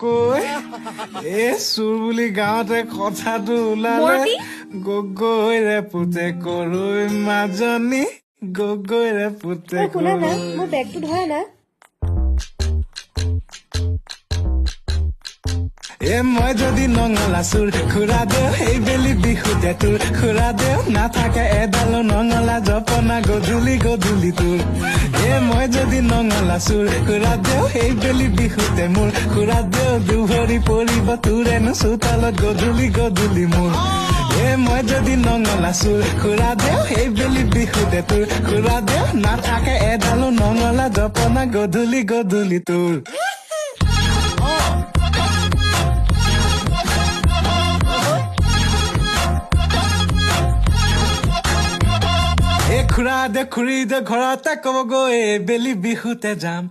কৈ চুৰ বুলি গাঁৱতে কথাটো ওলালে গগৈৰে পুতে কৰৈ মাজনী গগৈৰে পুতে শুনা না মোৰ বেগটো ধৰা না মই যদি নঙলা চুৰ খুৰা দেও এই বেলি বিহুতে তোৰ খুৰা দেও নাথাকে এডালো নঙলা জপনা গধূলি গধূলি তোৰ মই যদি নঙলা চুৰ খুৰা দেও এই বেলি বিহুতে মোৰ খুৰা দেও দুভৰি পৰিব তোৰেনো চোতালত গধূলি গধূলি মোৰ মই যদি নঙলা চুৰ খুৰা দেও এই বেলি বিহুতে তোৰ খুৰা দেও নাথাকে এডালো নঙলা জপনা গধূলি গধূলি তোৰ খুৰা দে খুৰী দে ঘৰতে ক'ব গৈ বেলি বিহুতে যাম